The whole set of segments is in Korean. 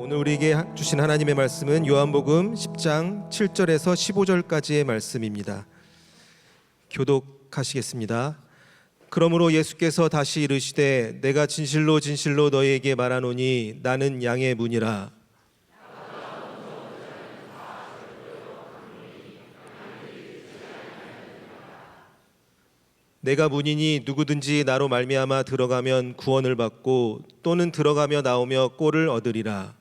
오늘 우리에게 주신 하나님의 말씀은 요한복음 10장 7절에서 15절까지의 말씀입니다. 교독하시겠습니다. 그러므로 예수께서 다시 이르시되 내가 진실로 진실로 너희에게 말하노니 나는 양의 문이라. 내가 문이니 누구든지 나로 말미암아 들어가면 구원을 받고 또는 들어가며 나오며 꼴을 얻으리라.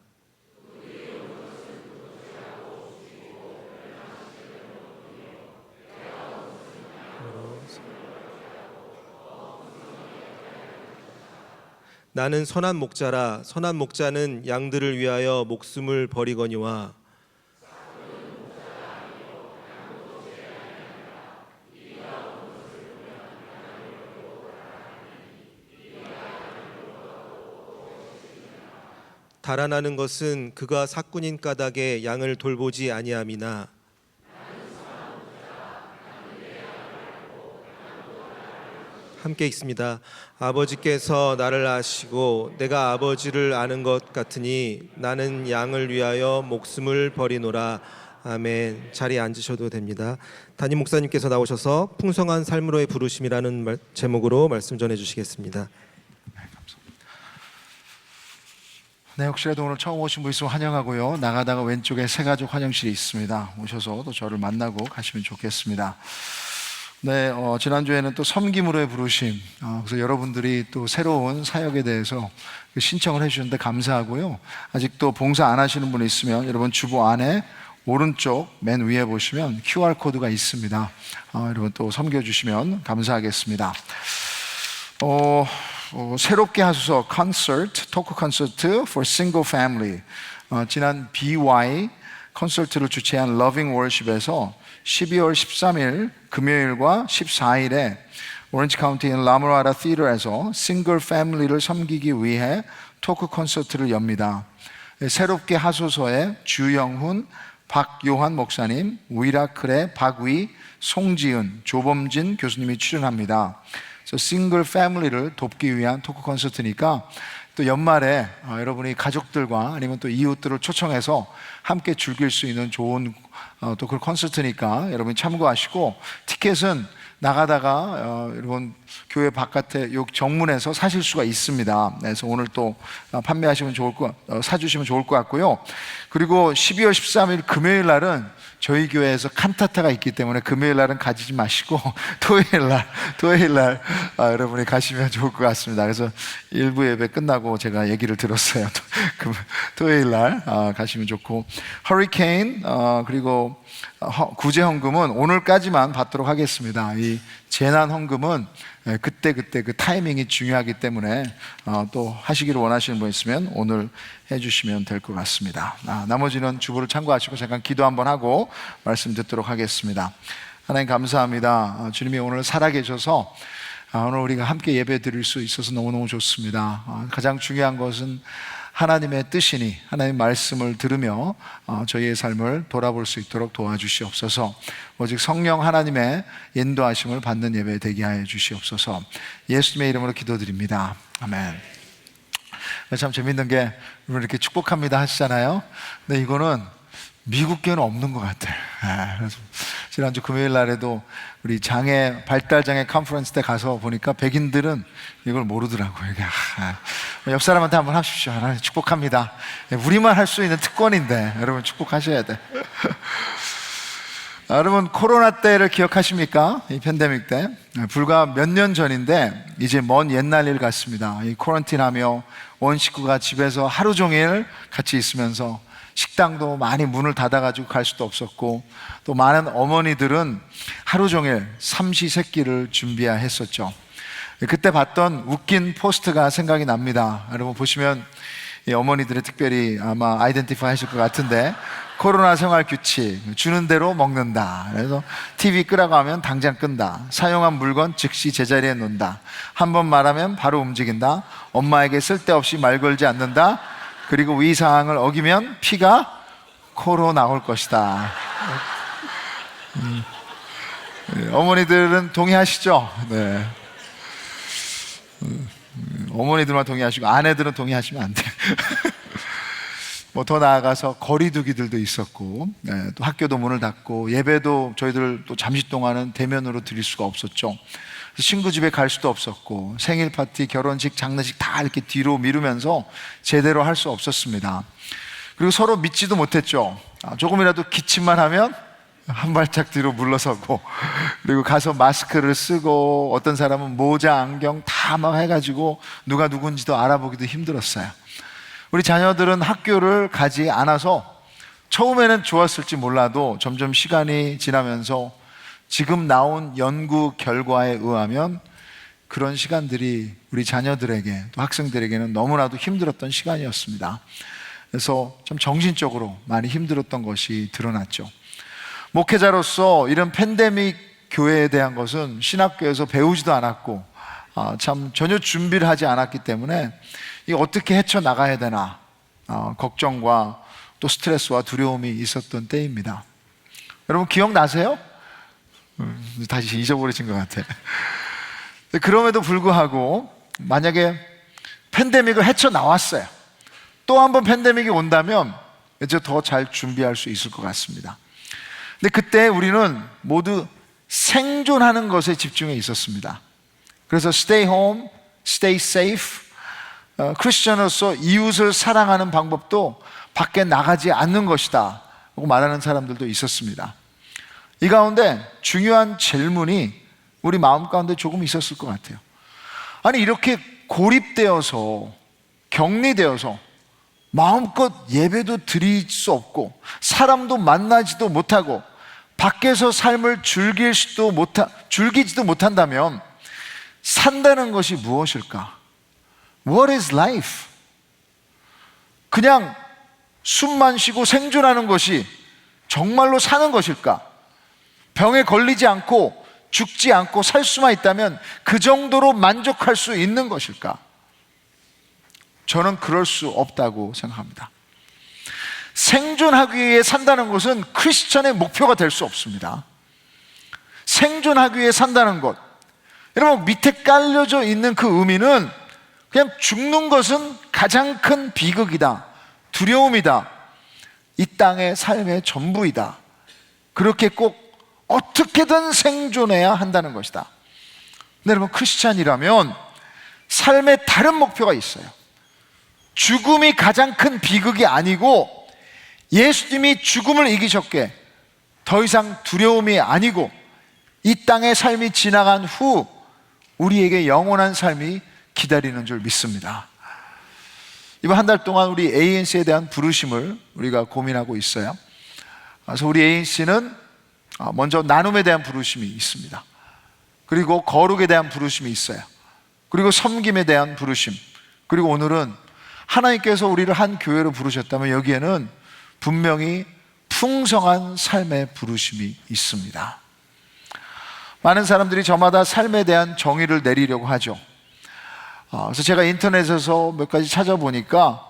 나는 선한 목자라. 선한 목자는 양들을 위하여 목숨을 버리거니와 달아나는 것은 그가 삭군인 까닭에 양을 돌보지 아니함이나 함께 읽습니다. 아버지께서 나를 아시고 내가 아버지를 아는 것 같으니 나는 양을 위하여 목숨을 버리노라. 아멘. 자리에 앉으셔도 됩니다. 담임 목사님께서 나오셔서 풍성한 삶으로의 부르심이라는 제목으로 말씀 전해주시겠습니다. 네, 혹시라도 오늘 처음 오신 분 있으면 환영하고요. 나가다가 왼쪽에 새가족 환영실이 있습니다. 오셔서 또 저를 만나고 가시면 좋겠습니다. 네, 지난주에는 또 섬김으로의 부르심, 그래서 여러분들이 또 새로운 사역에 대해서 신청을 해주셨는데 감사하고요. 아직도 봉사 안 하시는 분 있으면 여러분 주보 안에 오른쪽 맨 위에 보시면 QR코드가 있습니다. 여러분 또 섬겨주시면 감사하겠습니다. 새롭게 하소서 콘서트, 토크 콘서트 for single family. 지난 BY 콘서트를 주최한 Loving Worship에서 12월 13일 금요일과 14일에 오렌지 카운티인 라모라라 티어에서 싱글 패밀리를 섬기기 위해 토크 콘서트를 엽니다. 새롭게 하소서의 주영훈, 박요한 목사님, 위라클의 박위, 송지은, 조범진 교수님이 출연합니다. 그래서 싱글 패밀리를 돕기 위한 토크 콘서트니까 또 연말에 여러분이 가족들과 아니면 또 이웃들을 초청해서 함께 즐길 수 있는 좋은 또 그 콘서트니까 여러분이 참고하시고, 티켓은 나가다가 여러분 교회 바깥에 요 정문에서 사실 수가 있습니다. 그래서 오늘 또 판매하시면 사주시면 좋을 것 같고요. 그리고 12월 13일 금요일 날은 저희 교회에서 칸타타가 있기 때문에 금요일 날은 가지지 마시고 토요일 날 여러분이 가시면 좋을 것 같습니다. 그래서 일부 예배 끝나고 제가 얘기를 들었어요. 토요일 날 가시면 좋고, 허리케인 그리고 구제 헌금은 오늘까지만 받도록 하겠습니다. 이 재난 헌금은 그때 그 타이밍이 중요하기 때문에 또 하시기를 원하시는 분 있으면 오늘 해주시면 될 것 같습니다. 나머지는 주보를 참고하시고 잠깐 기도 한번 하고 말씀 듣도록 하겠습니다. 하나님 감사합니다. 주님이 오늘 살아계셔서 오늘 우리가 함께 예배 드릴 수 있어서 너무너무 좋습니다. 가장 중요한 것은 하나님의 뜻이니 하나님의 말씀을 들으며 저희의 삶을 돌아볼 수 있도록 도와주시옵소서. 오직 성령 하나님의 인도하심을 받는 예배 되게 하여 주시옵소서. 예수님의 이름으로 기도드립니다. 아멘. 참 재밌는 게 이렇게 축복합니다 하시잖아요. 근데 이거는 미국 교회는 없는 것 같아요. 그래서 지난주 금요일 날에도 우리 발달장애 컨퍼런스 때 가서 보니까 백인들은 이걸 모르더라고요. 옆 사람한테 한번 하십시오. 하나님 축복합니다. 우리만 할 수 있는 특권인데 여러분 축복하셔야 돼. 여러분 코로나 때를 기억하십니까? 이 팬데믹 때 불과 몇 년 전인데 이제 먼 옛날 일 같습니다. 이 쿼런틴하며 온 식구가 집에서 하루 종일 같이 있으면서 식당도 많이 문을 닫아가지고 갈 수도 없었고, 또 많은 어머니들은 하루 종일 삼시세끼를 준비해야 했었죠. 그때 봤던 웃긴 포스트가 생각이 납니다. 여러분 보시면 이 어머니들이 특별히 아마 아이덴티파이 하실 것 같은데, 코로나 생활 규칙, 주는 대로 먹는다. 그래서 TV 끄라고 하면 당장 끈다. 사용한 물건 즉시 제자리에 놓는다. 한 번 말하면 바로 움직인다. 엄마에게 쓸데없이 말 걸지 않는다. 그리고 위사항을 어기면 피가 코로 나올 것이다. 어머니들은 동의하시죠? 네. 어머니들만 동의하시고 아내들은 동의하시면 안 돼요. 뭐 더 나아가서 거리두기들도 있었고, 또 학교도 문을 닫고 예배도 저희들 또 잠시 동안은 대면으로 드릴 수가 없었죠. 친구 집에 갈 수도 없었고 생일 파티, 결혼식, 장례식 다 이렇게 뒤로 미루면서 제대로 할 수 없었습니다. 그리고 서로 믿지도 못했죠. 조금이라도 기침만 하면 한 발짝 뒤로 물러서고, 그리고 가서 마스크를 쓰고 어떤 사람은 모자, 안경 다 막 해가지고 누가 누군지도 알아보기도 힘들었어요. 우리 자녀들은 학교를 가지 않아서 처음에는 좋았을지 몰라도 점점 시간이 지나면서 지금 나온 연구 결과에 의하면 그런 시간들이 우리 자녀들에게 또 학생들에게는 너무나도 힘들었던 시간이었습니다. 그래서 좀 정신적으로 많이 힘들었던 것이 드러났죠. 목회자로서 이런 팬데믹 교회에 대한 것은 신학교에서 배우지도 않았고 참 전혀 준비를 하지 않았기 때문에 이 어떻게 헤쳐나가야 되나 걱정과 또 스트레스와 두려움이 있었던 때입니다. 여러분 기억나세요? 다시 잊어버리신 것 같아요. 그럼에도 불구하고 만약에 팬데믹을 헤쳐나왔어요. 또 한 번 팬데믹이 온다면 이제 더 잘 준비할 수 있을 것 같습니다. 근데 그때 우리는 모두 생존하는 것에 집중해 있었습니다. 그래서 stay home, stay safe. 크리스천으로서 이웃을 사랑하는 방법도 밖에 나가지 않는 것이다 라고 말하는 사람들도 있었습니다. 이 가운데 중요한 질문이 우리 마음 가운데 조금 있었을 것 같아요. 아니 이렇게 고립되어서 격리되어서 마음껏 예배도 드릴 수 없고 사람도 만나지도 못하고 밖에서 삶을 즐기지도 못한다면 산다는 것이 무엇일까? What is life? 그냥 숨만 쉬고 생존하는 것이 정말로 사는 것일까? 병에 걸리지 않고 죽지 않고 살 수만 있다면 그 정도로 만족할 수 있는 것일까? 저는 그럴 수 없다고 생각합니다. 생존하기 위해 산다는 것은 크리스천의 목표가 될 수 없습니다. 생존하기 위해 산다는 것, 여러분 밑에 깔려져 있는 그 의미는 그냥 죽는 것은 가장 큰 비극이다, 두려움이다, 이 땅의 삶의 전부이다, 그렇게 꼭 어떻게든 생존해야 한다는 것이다. 근데 여러분 크리스찬이라면 삶에 다른 목표가 있어요. 죽음이 가장 큰 비극이 아니고 예수님이 죽음을 이기셨기에 더 이상 두려움이 아니고 이 땅의 삶이 지나간 후 우리에게 영원한 삶이 기다리는 줄 믿습니다. 이번 한 달 동안 우리 ANC에 대한 부르심을 우리가 고민하고 있어요. 그래서 우리 ANC는 먼저 나눔에 대한 부르심이 있습니다. 그리고 거룩에 대한 부르심이 있어요. 그리고 섬김에 대한 부르심, 그리고 오늘은 하나님께서 우리를 한 교회로 부르셨다면 여기에는 분명히 풍성한 삶의 부르심이 있습니다. 많은 사람들이 저마다 삶에 대한 정의를 내리려고 하죠. 그래서 제가 인터넷에서 몇 가지 찾아보니까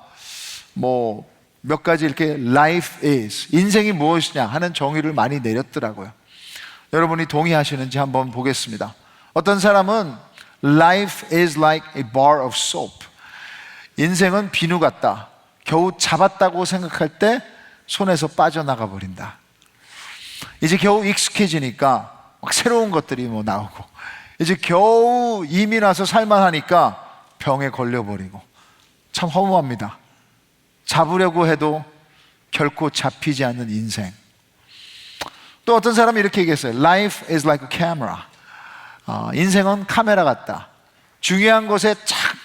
몇 가지 이렇게 life is, 인생이 무엇이냐 하는 정의를 많이 내렸더라고요. 여러분이 동의하시는지 한번 보겠습니다. 어떤 사람은 life is like a bar of soap, 인생은 비누 같다. 겨우 잡았다고 생각할 때 손에서 빠져나가 버린다. 이제 겨우 익숙해지니까 막 새로운 것들이 나오고, 이제 겨우 이민 와서 살만하니까 병에 걸려버리고, 참 허무합니다. 잡으려고 해도 결코 잡히지 않는 인생. 또 어떤 사람이 이렇게 얘기했어요. Life is like a camera. 인생은 카메라 같다. 중요한 것에 착,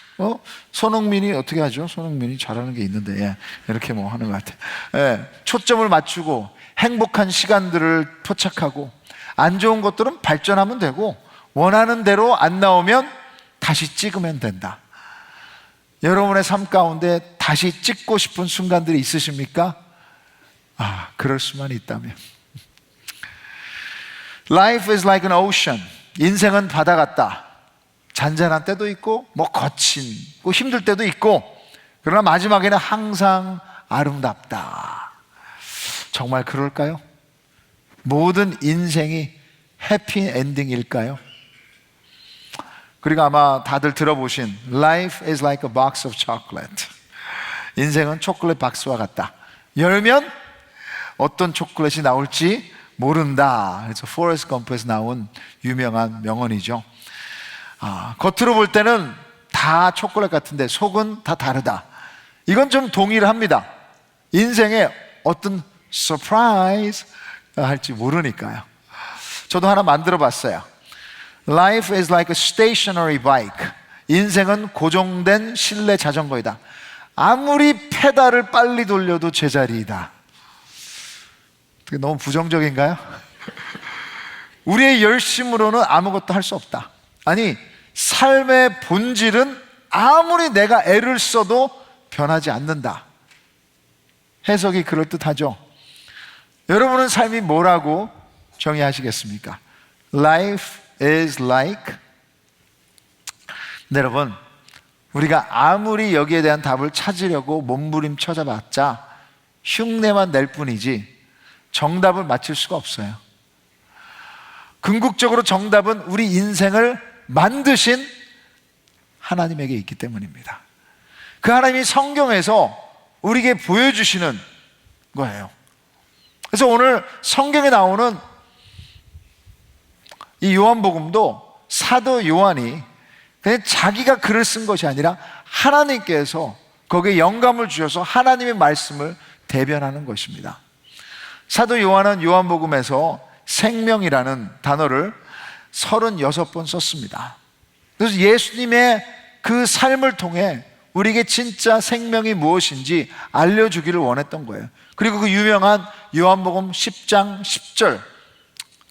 손흥민이 어떻게 하죠? 손흥민이 잘하는 게 있는데, 이렇게 하는 것 같아요. 초점을 맞추고 행복한 시간들을 포착하고, 안 좋은 것들은 발전하면 되고, 원하는 대로 안 나오면 다시 찍으면 된다. 여러분의 삶 가운데 다시 찍고 싶은 순간들이 있으십니까? 그럴 수만 있다면. Life is like an ocean. 인생은 바다 같다. 잔잔한 때도 있고 거친 힘들 때도 있고, 그러나 마지막에는 항상 아름답다. 정말 그럴까요? 모든 인생이 해피엔딩일까요? 그리고 아마 다들 들어보신 Life is like a box of chocolate. 인생은 초콜릿 박스와 같다. 열면 어떤 초콜릿이 나올지 모른다. 그래서 포레스트 검프에서 나온 유명한 명언이죠. 겉으로 볼 때는 다 초콜릿 같은데 속은 다 다르다. 이건 좀 동의를 합니다. 인생에 어떤 서프라이즈가 할지 모르니까요. 저도 하나 만들어 봤어요. Life is like a stationary bike. 인생은 고정된 실내 자전거이다. 아무리 페달을 빨리 돌려도 제자리이다. 너무 부정적인가요? 우리의 열심으로는 아무것도 할 수 없다. 아니, 삶의 본질은 아무리 내가 애를 써도 변하지 않는다. 해석이 그럴듯하죠. 여러분은 삶이 뭐라고 정의하시겠습니까? Life is like. 네, 여러분, 우리가 아무리 여기에 대한 답을 찾으려고 몸부림쳐봐봤자 흉내만 낼 뿐이지 정답을 맞출 수가 없어요. 궁극적으로 정답은 우리 인생을 만드신 하나님에게 있기 때문입니다. 그 하나님이 성경에서 우리에게 보여주시는 거예요. 그래서 오늘 성경에 나오는 이 요한복음도 사도 요한이 그냥 자기가 글을 쓴 것이 아니라 하나님께서 거기에 영감을 주셔서 하나님의 말씀을 대변하는 것입니다. 사도 요한은 요한복음에서 생명이라는 단어를 36번 썼습니다. 그래서 예수님의 그 삶을 통해 우리에게 진짜 생명이 무엇인지 알려주기를 원했던 거예요. 그리고 그 유명한 요한복음 10장 10절,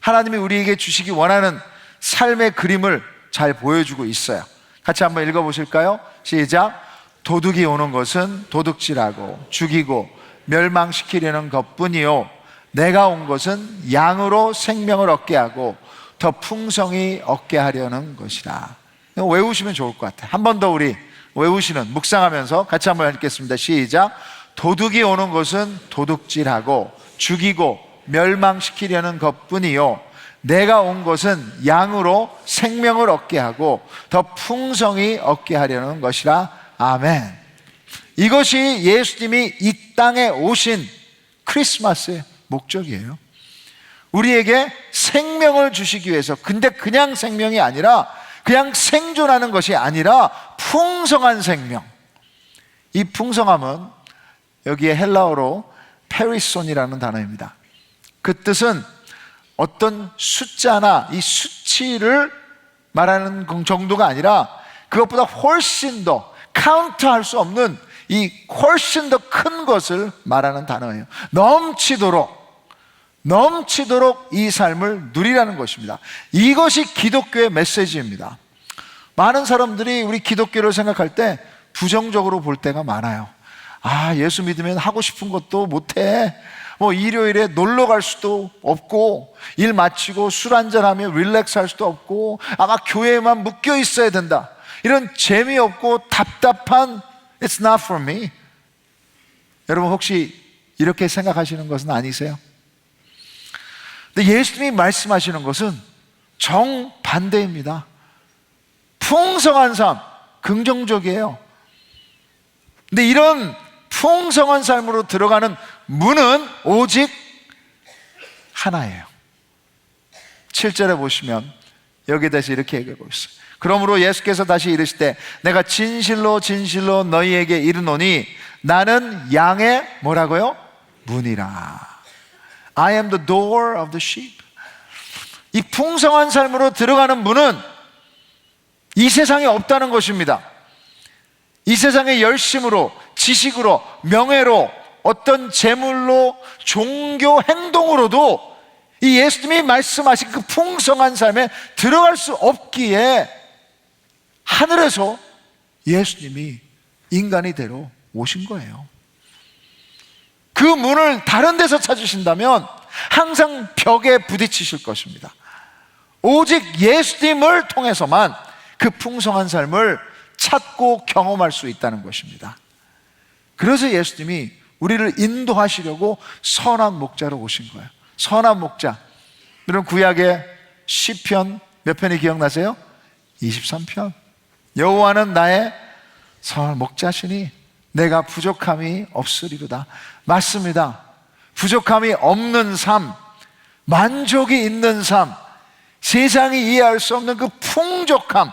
하나님이 우리에게 주시기 원하는 삶의 그림을 잘 보여주고 있어요. 같이 한번 읽어보실까요? 시작. 도둑이 오는 것은 도둑질하고 죽이고 멸망시키려는 것뿐이요, 내가 온 것은 양으로 생명을 얻게 하고 더 풍성히 얻게 하려는 것이라. 외우시면 좋을 것 같아요. 한 번 더 우리 외우시는, 묵상하면서 같이 한번 읽겠습니다. 시작. 도둑이 오는 것은 도둑질하고 죽이고 멸망시키려는 것뿐이요, 내가 온 것은 양으로 생명을 얻게 하고 더 풍성히 얻게 하려는 것이라. 아멘. 이것이 예수님이 이 땅에 오신 크리스마스의 목적이에요. 우리에게 생명을 주시기 위해서. 근데 그냥 생명이 아니라, 그냥 생존하는 것이 아니라 풍성한 생명. 이 풍성함은 여기에 헬라어로 페리손이라는 단어입니다. 그 뜻은 어떤 숫자나 이 수치를 말하는 정도가 아니라 그것보다 훨씬 더 카운트할 수 없는, 이 훨씬 더 큰 것을 말하는 단어예요. 넘치도록 이 삶을 누리라는 것입니다. 이것이 기독교의 메시지입니다. 많은 사람들이 우리 기독교를 생각할 때 부정적으로 볼 때가 많아요. 예수 믿으면 하고 싶은 것도 못해, 일요일에 놀러 갈 수도 없고, 일 마치고 술 한잔하며 릴렉스 할 수도 없고, 아마 교회에만 묶여 있어야 된다, 이런 재미없고 답답한 It's not for me. 여러분 혹시 이렇게 생각하시는 것은 아니세요? 근데 예수님이 말씀하시는 것은 정반대입니다. 풍성한 삶, 긍정적이에요. 근데 이런 풍성한 삶으로 들어가는 문은 오직 하나예요. 7절에 보시면 여기에 대해서 이렇게 얘기하고 있어요. 그러므로 예수께서 다시 이르시되 내가 진실로 진실로 너희에게 이르노니 나는 양의 뭐라고요? 문이라. I am the door of the sheep. 이 풍성한 삶으로 들어가는 문은 이 세상에 없다는 것입니다. 이 세상의 열심으로, 지식으로, 명예로, 어떤 재물로, 종교 행동으로도 이 예수님이 말씀하신 그 풍성한 삶에 들어갈 수 없기에 하늘에서 예수님이 인간이 되러 오신 거예요. 그 문을 다른 데서 찾으신다면 항상 벽에 부딪히실 것입니다. 오직 예수님을 통해서만 그 풍성한 삶을 찾고 경험할 수 있다는 것입니다. 그래서 예수님이 우리를 인도하시려고 선한 목자로 오신 거예요. 선한 목자. 여러분 구약의 시편 몇 편이 기억나세요? 23편. 여호와는 나의 선한 목자시니 내가 부족함이 없으리로다. 맞습니다. 부족함이 없는 삶, 만족이 있는 삶, 세상이 이해할 수 없는 그 풍족함,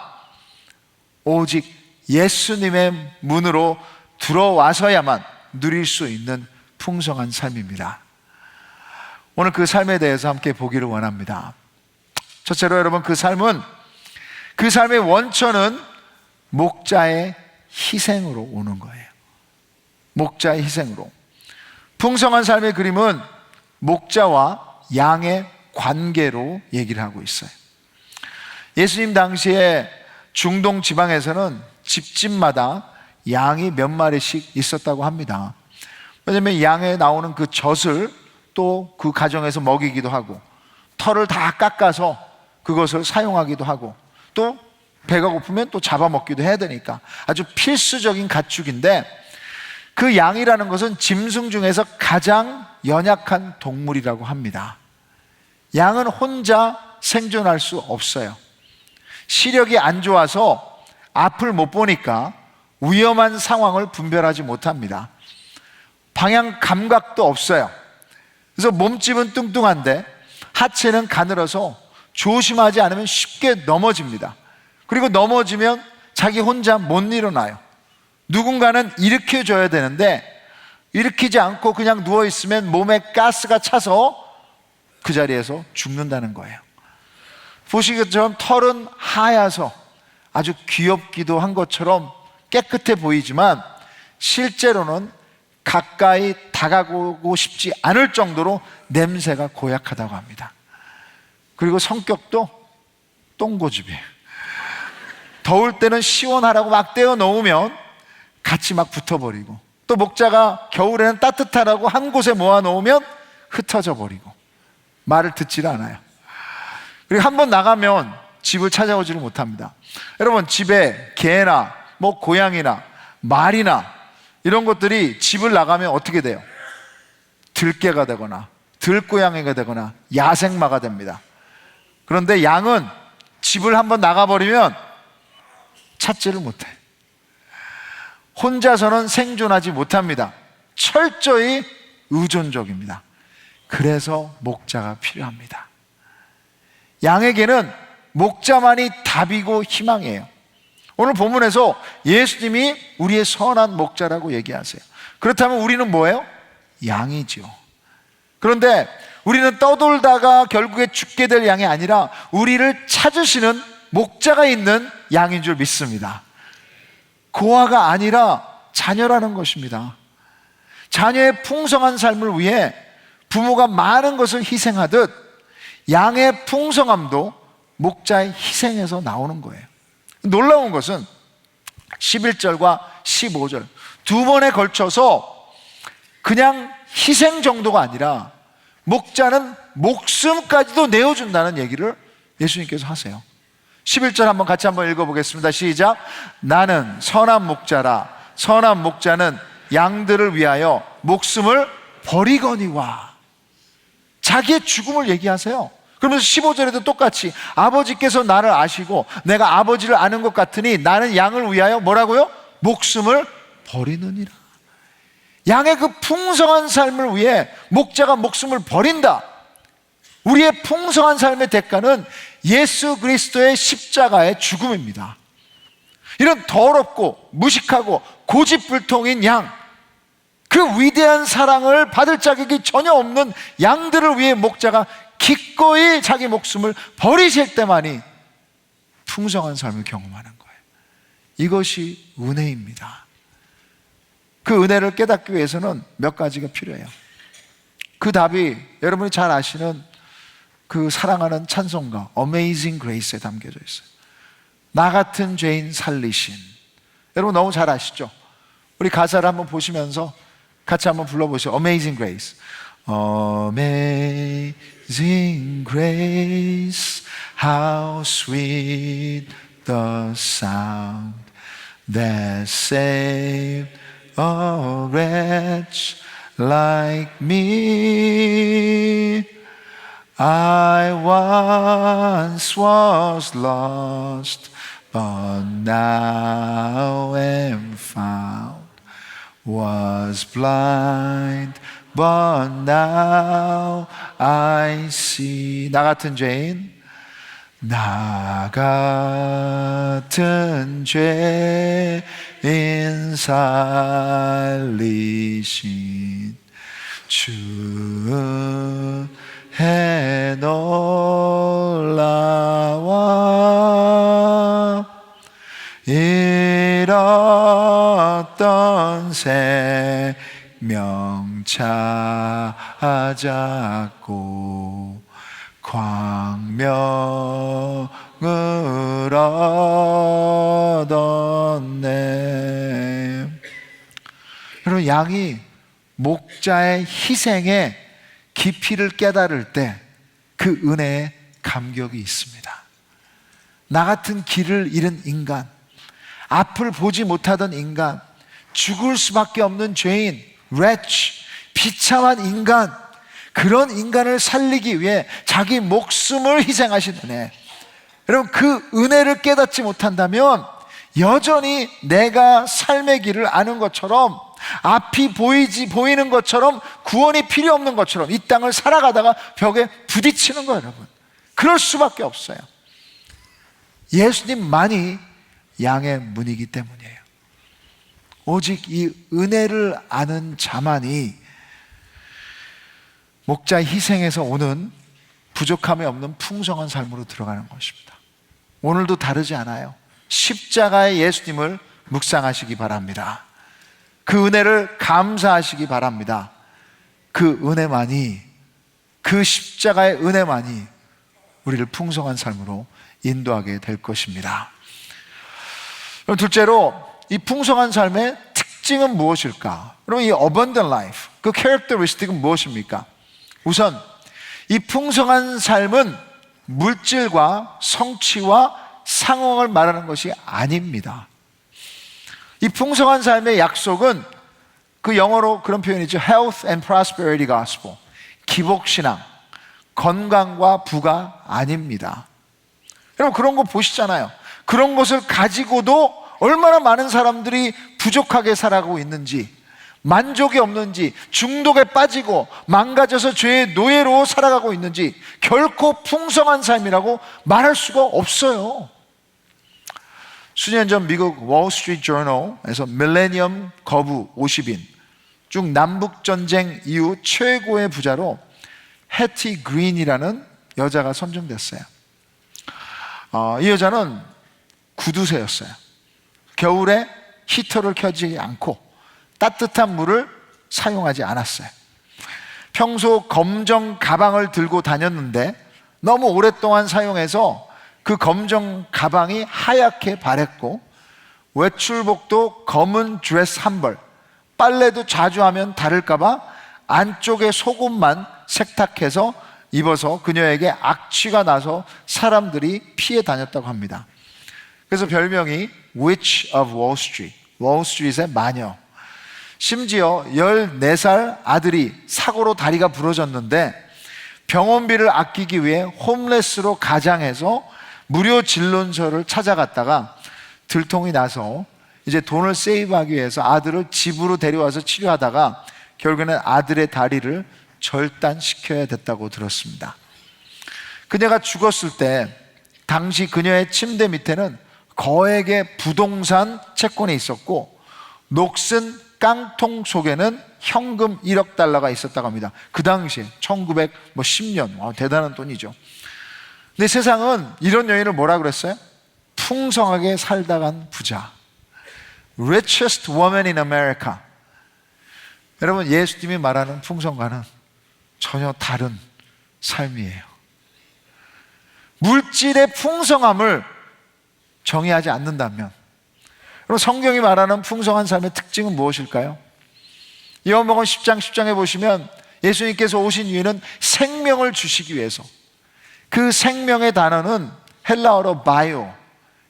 오직 예수님의 문으로 들어와서야만 누릴 수 있는 풍성한 삶입니다. 오늘 그 삶에 대해서 함께 보기를 원합니다. 첫째로 여러분, 그 삶의 원천은 목자의 희생으로 오는 거예요. 목자의 희생으로. 풍성한 삶의 그림은 목자와 양의 관계로 얘기를 하고 있어요. 예수님 당시에 중동 지방에서는 집집마다 양이 몇 마리씩 있었다고 합니다. 왜냐하면 양에 나오는 그 젖을 또 그 가정에서 먹이기도 하고, 털을 다 깎아서 그것을 사용하기도 하고, 또 배가 고프면 또 잡아먹기도 해야 되니까 아주 필수적인 가축인데, 그 양이라는 것은 짐승 중에서 가장 연약한 동물이라고 합니다. 양은 혼자 생존할 수 없어요. 시력이 안 좋아서 앞을 못 보니까 위험한 상황을 분별하지 못합니다. 방향 감각도 없어요. 그래서 몸집은 뚱뚱한데 하체는 가늘어서 조심하지 않으면 쉽게 넘어집니다. 그리고 넘어지면 자기 혼자 못 일어나요. 누군가는 일으켜줘야 되는데 일으키지 않고 그냥 누워있으면 몸에 가스가 차서 그 자리에서 죽는다는 거예요. 보시기에 것처럼 털은 하얘서 아주 귀엽기도 한 것처럼 깨끗해 보이지만 실제로는 가까이 다가오고 싶지 않을 정도로 냄새가 고약하다고 합니다. 그리고 성격도 똥고집이에요. 더울 때는 시원하라고 막 떼어 놓으면 같이 막 붙어버리고, 또 목자가 겨울에는 따뜻하라고 한 곳에 모아 놓으면 흩어져 버리고, 말을 듣지를 않아요. 그리고 한번 나가면 집을 찾아오지를 못합니다. 여러분, 집에 개나 뭐 고양이나 말이나 이런 것들이 집을 나가면 어떻게 돼요? 들개가 되거나 들고양이가 되거나 야생마가 됩니다. 그런데 양은 집을 한번 나가버리면 찾지를 못해. 혼자서는 생존하지 못합니다. 철저히 의존적입니다. 그래서 목자가 필요합니다. 양에게는 목자만이 답이고 희망이에요. 오늘 본문에서 예수님이 우리의 선한 목자라고 얘기하세요. 그렇다면 우리는 뭐예요? 양이죠. 그런데 우리는 떠돌다가 결국에 죽게 될 양이 아니라 우리를 찾으시는 목자가 있는 양인 줄 믿습니다. 고아가 아니라 자녀라는 것입니다. 자녀의 풍성한 삶을 위해 부모가 많은 것을 희생하듯 양의 풍성함도 목자의 희생에서 나오는 거예요. 놀라운 것은 11절과 15절 두 번에 걸쳐서 그냥 희생 정도가 아니라 목자는 목숨까지도 내어준다는 얘기를 예수님께서 하세요. 11절 한번 같이 한번 읽어보겠습니다. 시작. 나는 선한 목자라. 선한 목자는 양들을 위하여 목숨을 버리거니와. 자기의 죽음을 얘기하세요. 그러면서 15절에도 똑같이 아버지께서 나를 아시고 내가 아버지를 아는 것 같으니 나는 양을 위하여 뭐라고요? 목숨을 버리느니라. 양의 그 풍성한 삶을 위해 목자가 목숨을 버린다. 우리의 풍성한 삶의 대가는 예수 그리스도의 십자가의 죽음입니다. 이런 더럽고 무식하고 고집불통인 양, 그 위대한 사랑을 받을 자격이 전혀 없는 양들을 위해 목자가 기꺼이 자기 목숨을 버리실 때만이 풍성한 삶을 경험하는 거예요. 이것이 은혜입니다. 그 은혜를 깨닫기 위해서는 몇 가지가 필요해요. 그 답이 여러분이 잘 아시는 그 사랑하는 찬송가 Amazing Grace에 담겨져 있어요. 나 같은 죄인 살리신. 여러분 너무 잘 아시죠? 우리 가사를 한번 보시면서 같이 한번 불러보시죠. Amazing Grace. Amazing Grace, how sweet the sound that saved a wretch like me. I once was lost, but now am found. was blind, but now I see. 나 같은 죄인, 나 같은 죄인 살리신 주의 놀라와 잃었던 생명 찾았고 광명을 얻었네. 여러분, 양이 목자의 희생의 깊이를 깨달을 때 그 은혜에 감격이 있습니다. 나 같은 길을 잃은 인간, 앞을 보지 못하던 인간, 죽을 수밖에 없는 죄인, wretch, 비참한 인간, 그런 인간을 살리기 위해 자기 목숨을 희생하신 은혜. 여러분, 그 은혜를 깨닫지 못한다면 여전히 내가 삶의 길을 아는 것처럼, 앞이 보이는 것처럼, 구원이 필요 없는 것처럼 이 땅을 살아가다가 벽에 부딪히는 거예요, 여러분. 그럴 수밖에 없어요. 예수님만이 양의 문이기 때문이에요. 오직 이 은혜를 아는 자만이 목자의 희생에서 오는 부족함이 없는 풍성한 삶으로 들어가는 것입니다. 오늘도 다르지 않아요. 십자가의 예수님을 묵상하시기 바랍니다. 그 은혜를 감사하시기 바랍니다. 그 은혜만이, 그 십자가의 은혜만이 우리를 풍성한 삶으로 인도하게 될 것입니다. 그럼 둘째로, 이 풍성한 삶의 특징은 무엇일까? 그럼 이 abundant life, 그 characteristic은 무엇입니까? 우선 이 풍성한 삶은 물질과 성취와 상황을 말하는 것이 아닙니다. 이 풍성한 삶의 약속은 그 영어로 그런 표현이죠. Health and Prosperity Gospel. 기복신앙, 건강과 부가 아닙니다. 여러분, 그런 거 보시잖아요. 그런 것을 가지고도 얼마나 많은 사람들이 부족하게 살아가고 있는지, 만족이 없는지, 중독에 빠지고 망가져서 죄의 노예로 살아가고 있는지 결코 풍성한 삶이라고 말할 수가 없어요. 수년 전 미국 월스트리트 저널에서 밀레니엄 거부 50인 중 남북전쟁 이후 최고의 부자로 해티 그린이라는 여자가 선정됐어요. 이 여자는 구두쇠였어요. 겨울에 히터를 켜지 않고 따뜻한 물을 사용하지 않았어요. 평소 검정 가방을 들고 다녔는데 너무 오랫동안 사용해서 그 검정 가방이 하얗게 바랬고, 외출복도 검은 드레스 한 벌, 빨래도 자주 하면 다를까봐 안쪽에 속옷만 세탁해서 입어서 그녀에게 악취가 나서 사람들이 피해 다녔다고 합니다. 그래서 별명이 Witch of Wall Street, 월스트리트의 마녀. 심지어 14살 아들이 사고로 다리가 부러졌는데 병원비를 아끼기 위해 홈레스로 가장해서 무료 진료소를 찾아갔다가 들통이 나서 이제 돈을 세이브하기 위해서 아들을 집으로 데려와서 치료하다가 결국에는 아들의 다리를 절단시켜야 됐다고 들었습니다. 그녀가 죽었을 때 당시 그녀의 침대 밑에는 거액의 부동산 채권이 있었고 녹슨 깡통 속에는 현금 1억 달러가 있었다고 합니다. 그 당시에 1910년, 대단한 돈이죠. 근데 세상은 이런 여인을 뭐라 그랬어요? 풍성하게 살다 간 부자, richest woman in America. 여러분, 예수님이 말하는 풍성과는 전혀 다른 삶이에요. 물질의 풍성함을 정의하지 않는다면, 그럼 성경이 말하는 풍성한 삶의 특징은 무엇일까요? 요한복음 10장 10장에 보시면 예수님께서 오신 이유는 생명을 주시기 위해서. 그 생명의 단어는 헬라어로 바이오,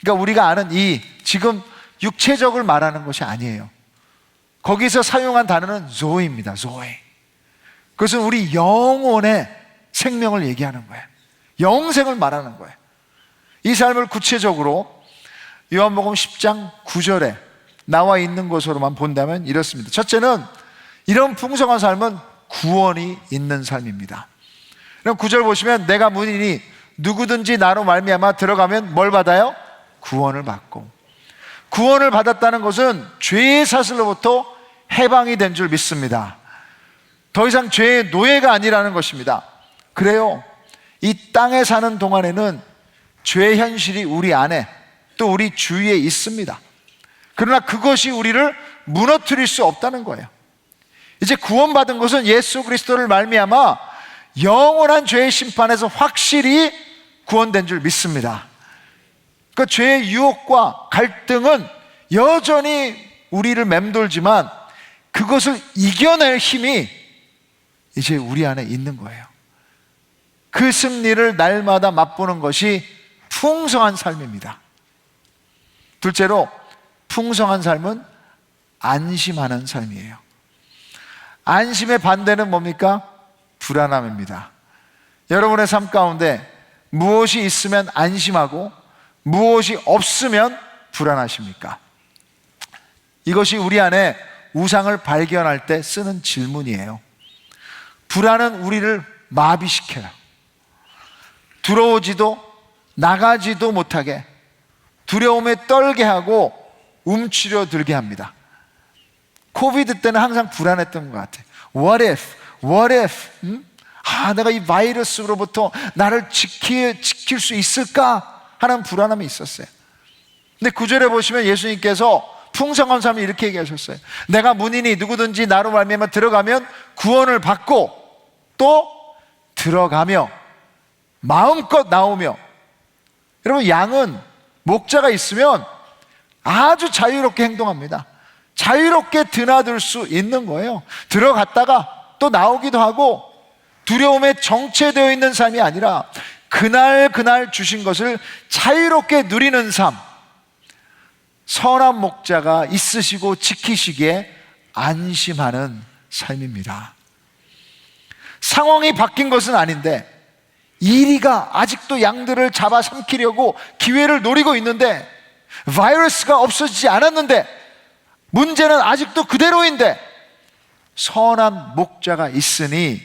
그러니까 우리가 아는 이 지금 육체적을 말하는 것이 아니에요. 거기서 사용한 단어는 조이입니다. 조이. 그것은 우리 영혼의 생명을 얘기하는 거예요. 영생을 말하는 거예요. 이 삶을 구체적으로 요한복음 10장 9절에 나와 있는 것으로만 본다면 이렇습니다. 첫째는 이런 풍성한 삶은 구원이 있는 삶입니다. 그럼 9절 보시면 내가 문이니 누구든지 나로 말미암아 들어가면 뭘 받아요? 구원을 받고, 구원을 받았다는 것은 죄의 사슬로부터 해방이 된 줄 믿습니다. 더 이상 죄의 노예가 아니라는 것입니다. 그래요, 이 땅에 사는 동안에는 죄의 현실이 우리 안에 또 우리 주위에 있습니다. 그러나 그것이 우리를 무너뜨릴 수 없다는 거예요. 이제 구원받은 것은 예수 그리스도를 말미암아 영원한 죄의 심판에서 확실히 구원된 줄 믿습니다. 그 죄의 유혹과 갈등은 여전히 우리를 맴돌지만 그것을 이겨낼 힘이 이제 우리 안에 있는 거예요. 그 승리를 날마다 맛보는 것이 풍성한 삶입니다. 둘째로, 풍성한 삶은 안심하는 삶이에요. 안심의 반대는 뭡니까? 불안함입니다. 여러분의 삶 가운데 무엇이 있으면 안심하고 무엇이 없으면 불안하십니까? 이것이 우리 안에 우상을 발견할 때 쓰는 질문이에요. 불안은 우리를 마비시켜요. 들어오지도 나가지도 못하게, 두려움에 떨게 하고 움츠려 들게 합니다. 코비드 때는 항상 불안했던 것 같아요. What if? What if? 내가 이 바이러스로부터 나를 지킬 수 있을까 하는 불안함이 있었어요. 근데 9절에 보시면 예수님께서 풍성한 삶을 이렇게 얘기하셨어요. 내가 문이니 누구든지 나로 말미암아 들어가면 구원을 받고 또 들어가며 마음껏 나오며. 여러분, 양은 목자가 있으면 아주 자유롭게 행동합니다. 자유롭게 드나들 수 있는 거예요. 들어갔다가 또 나오기도 하고, 두려움에 정체되어 있는 삶이 아니라 그날 주신 것을 자유롭게 누리는 삶. 선한 목자가 있으시고 지키시기에 안심하는 삶입니다. 상황이 바뀐 것은 아닌데 이리가 아직도 양들을 잡아삼키려고 기회를 노리고 있는데, 바이러스가 없어지지 않았는데 문제는 아직도 그대로인데 선한 목자가 있으니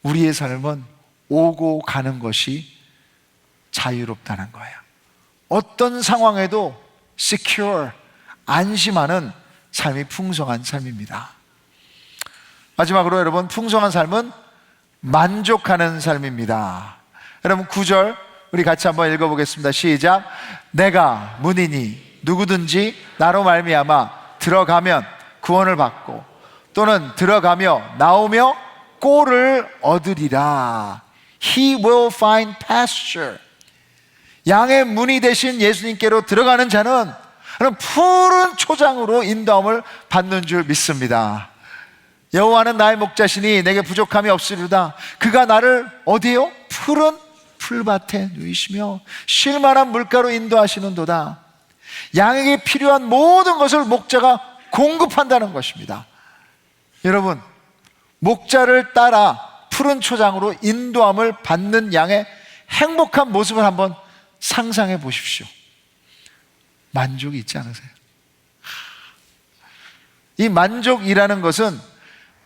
우리의 삶은 오고 가는 것이 자유롭다는 거예요. 어떤 상황에도 secure, 안심하는 삶이 풍성한 삶입니다. 마지막으로 여러분, 풍성한 삶은 만족하는 삶입니다. 여러분, 9절 우리 같이 한번 읽어보겠습니다. 시작. 내가 문이니 누구든지 나로 말미암아 들어가면 구원을 받고 또는 들어가며 나오며 꼴을 얻으리라. He will find pasture. 양의 문이 되신 예수님께로 들어가는 자는 푸른 초장으로 인도함을 받는 줄 믿습니다. 여호와는 나의 목자시니 내게 부족함이 없으리로다. 그가 나를 어디요? 푸른 풀밭에 누이시며 쉴 만한 물가로 인도하시는도다. 양에게 필요한 모든 것을 목자가 공급한다는 것입니다. 여러분, 목자를 따라 푸른 초장으로 인도함을 받는 양의 행복한 모습을 한번 상상해 보십시오. 만족이 있지 않으세요? 이 만족이라는 것은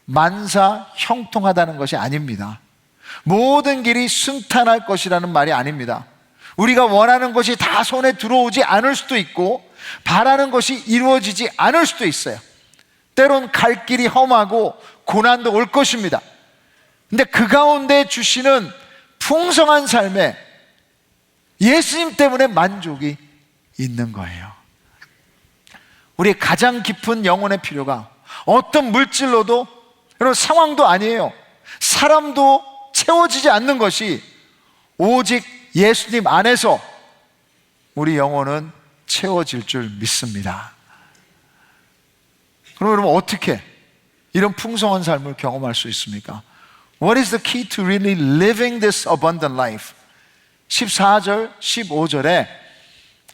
만사 형통하다는 것이 아닙니다. 모든 길이 순탄할 것이라는 말이 아닙니다. 우리가 원하는 것이 다 손에 들어오지 않을 수도 있고 바라는 것이 이루어지지 않을 수도 있어요. 때론 갈 길이 험하고 고난도 올 것입니다. 근데 그 가운데 주시는 풍성한 삶에 예수님 때문에 만족이 있는 거예요. 우리의 가장 깊은 영혼의 필요가 어떤 물질로도, 여러분, 상황도 아니에요. 사람도 채워지지 않는 것이 오직 예수님 안에서 우리 영혼은 채워질 줄 믿습니다. 그럼 여러분, 어떻게 이런 풍성한 삶을 경험할 수 있습니까? What is the key to really living this abundant life? 14절, 15절에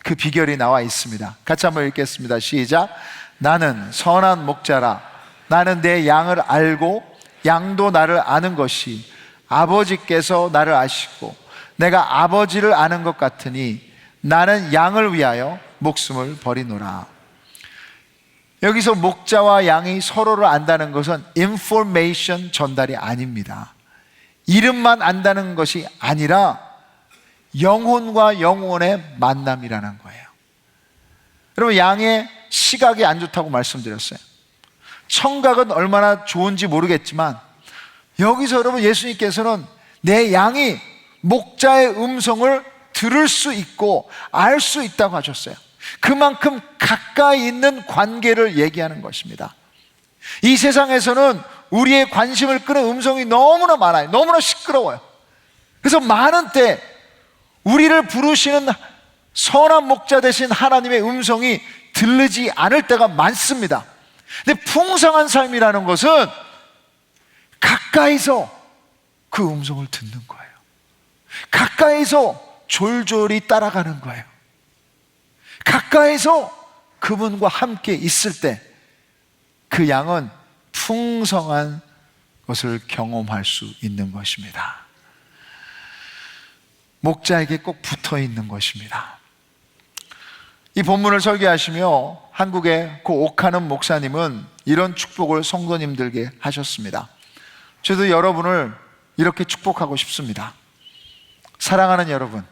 그 비결이 나와 있습니다. 같이 한번 읽겠습니다. 시작. 나는 선한 목자라. 나는 내 양을 알고 양도 나를 아는 것이 아버지께서 나를 아시고 내가 아버지를 아는 것 같으니 나는 양을 위하여 목숨을 버리노라. 여기서 목자와 양이 서로를 안다는 것은 인포메이션 전달이 아닙니다. 이름만 안다는 것이 아니라 영혼과 영혼의 만남이라는 거예요. 여러분, 양의 시각이 안 좋다고 말씀드렸어요. 청각은 얼마나 좋은지 모르겠지만 여기서 여러분, 예수님께서는 내 양이 목자의 음성을 들을 수 있고 알 수 있다고 하셨어요. 그만큼 가까이 있는 관계를 얘기하는 것입니다. 이 세상에서는 우리의 관심을 끄는 음성이 너무나 많아요. 너무나 시끄러워요. 그래서 많은 때 우리를 부르시는 선한 목자 되신 하나님의 음성이 들리지 않을 때가 많습니다. 근데 풍성한 삶이라는 것은 가까이서 그 음성을 듣는 거예요. 가까이서 졸졸이 따라가는 거예요. 가까이서 그분과 함께 있을 때 그 양은 풍성한 것을 경험할 수 있는 것입니다. 목자에게 꼭 붙어 있는 것입니다. 이 본문을 설교하시며 한국의 고 옥하는 목사님은 이런 축복을 성도님들에게 하셨습니다. 저도 여러분을 이렇게 축복하고 싶습니다. 사랑하는 여러분,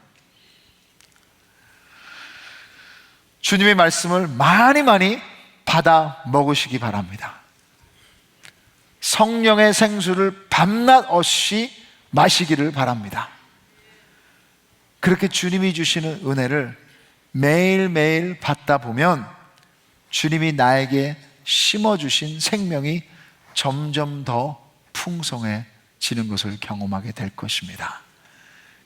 주님의 말씀을 많이 받아 먹으시기 바랍니다. 성령의 생수를 밤낮 없이 마시기를 바랍니다. 그렇게 주님이 주시는 은혜를 매일매일 받다 보면 주님이 나에게 심어주신 생명이 점점 더 풍성해지는 것을 경험하게 될 것입니다.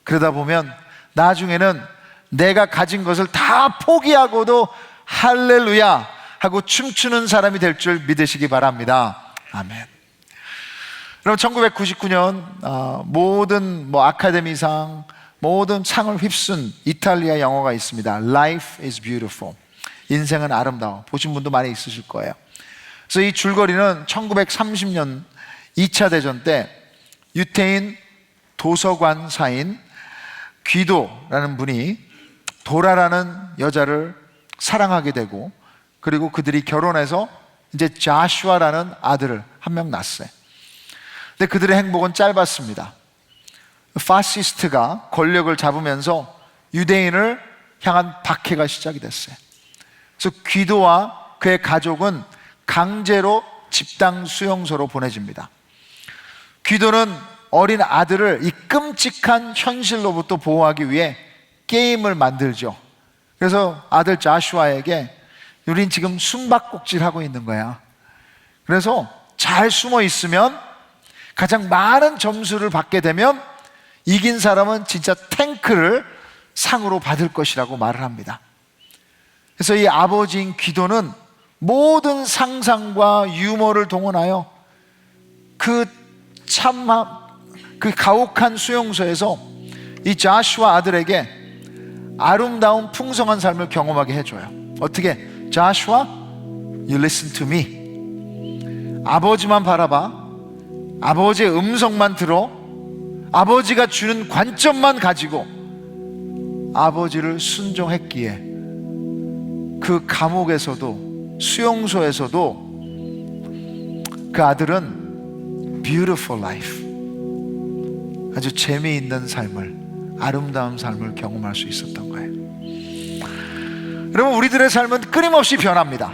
그러다 보면 나중에는 내가 가진 것을 다 포기하고도 할렐루야 하고 춤추는 사람이 될 줄 믿으시기 바랍니다. 아멘. 여러분, 1999년 모든 아카데미상 모든 상을 휩쓴 이탈리아 영화가 있습니다. Life is beautiful. 인생은 아름다워. 보신 분도 많이 있으실 거예요. 그래서 이 줄거리는 1930년 2차 대전 때 유태인 도서관사인 귀도라는 분이 도라라는 여자를 사랑하게 되고, 그리고 그들이 결혼해서 이제 자슈아라는 아들을 한 명 낳았어요. 근데 그들의 행복은 짧았습니다. 파시스트가 권력을 잡으면서 유대인을 향한 박해가 시작이 됐어요. 그래서 귀도와 그의 가족은 강제로 집단 수용소로 보내집니다. 귀도는 어린 아들을 이 끔찍한 현실로부터 보호하기 위해 게임을 만들죠. 그래서 아들 자슈아에게 우린 지금 숨바꼭질하고 있는 거야. 그래서 잘 숨어 있으면 가장 많은 점수를 받게 되면 이긴 사람은 진짜 탱크를 상으로 받을 것이라고 말을 합니다. 그래서 이 아버지인 귀도는 모든 상상과 유머를 동원하여 그 가혹한 수용소에서 이 자슈아 아들에게 아름다운 풍성한 삶을 경험하게 해줘요. 어떻게? 자슈아, you listen to me. 아버지만 바라봐. 아버지의 음성만 들어. 아버지가 주는 관점만 가지고 아버지를 순종했기에 그 감옥에서도 수용소에서도 그 아들은 beautiful life, 아주 재미있는 삶을, 아름다운 삶을 경험할 수 있었던 거예요. 여러분, 우리들의 삶은 끊임없이 변합니다.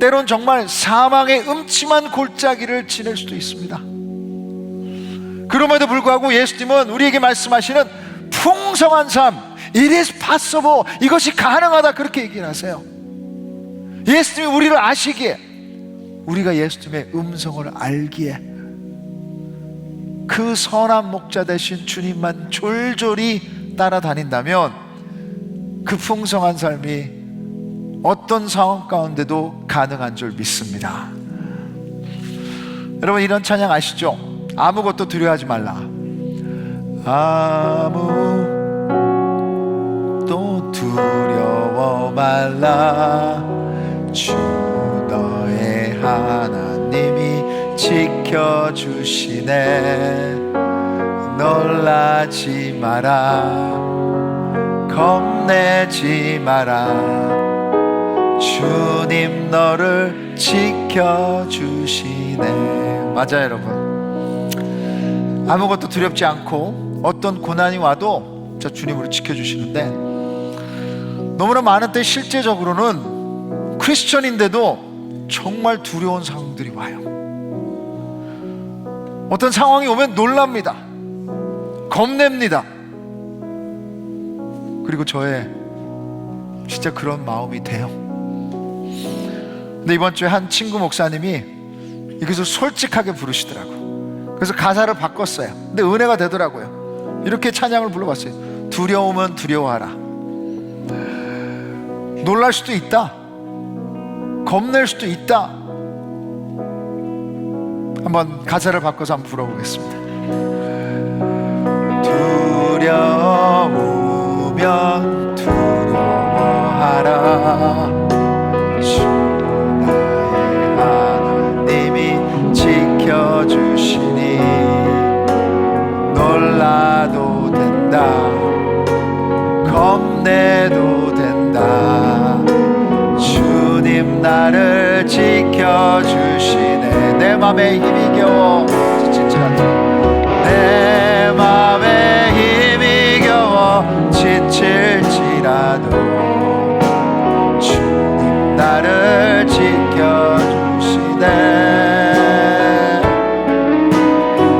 때론 정말 사망의 음침한 골짜기를 지낼 수도 있습니다. 그럼에도 불구하고 예수님은 우리에게 말씀하시는 풍성한 삶, It is possible, 이것이 가능하다, 그렇게 얘기를 하세요. 예수님이 우리를 아시기에, 우리가 예수님의 음성을 알기에, 그 선한 목자 되신 주님만 졸졸이 따라다닌다면 그 풍성한 삶이 어떤 상황 가운데도 가능한 줄 믿습니다. 여러분, 이런 찬양 아시죠? 아무것도 두려워하지 말라. 아무도 두려워 말라. 주 너의 하나님이 지켜주시네. 놀라지 마라. 겁내지 마라. 주님 너를 지켜주시네. 맞아요 여러분, 아무것도 두렵지 않고 어떤 고난이 와도 저 주님 우리 지켜주시는데, 너무나 많은 때 실제적으로는 크리스천인데도 정말 두려운 상황들이 와요. 어떤 상황이 오면 놀랍니다. 겁냅니다. 그리고 저의 진짜 그런 마음이 돼요. 근데 이번 주에 한 친구 목사님이 이것을 솔직하게 부르시더라고. 그래서 가사를 바꿨어요. 근데 은혜가 되더라고요. 이렇게 찬양을 불러봤어요. 두려우면 두려워하라. 놀랄 수도 있다, 겁낼 수도 있다. 한번 가사를 바꿔서 한번 불러보겠습니다. 두려우면 두려워하라. 주 나의 하나님이 지켜주시니 놀라도 된다, 겁내도 된다. 주님 나를 지켜주시네. 내 맘에 힘이 겨워 내 맘에 힘이 겨워 지칠지라도 주님 나를 지켜주시네.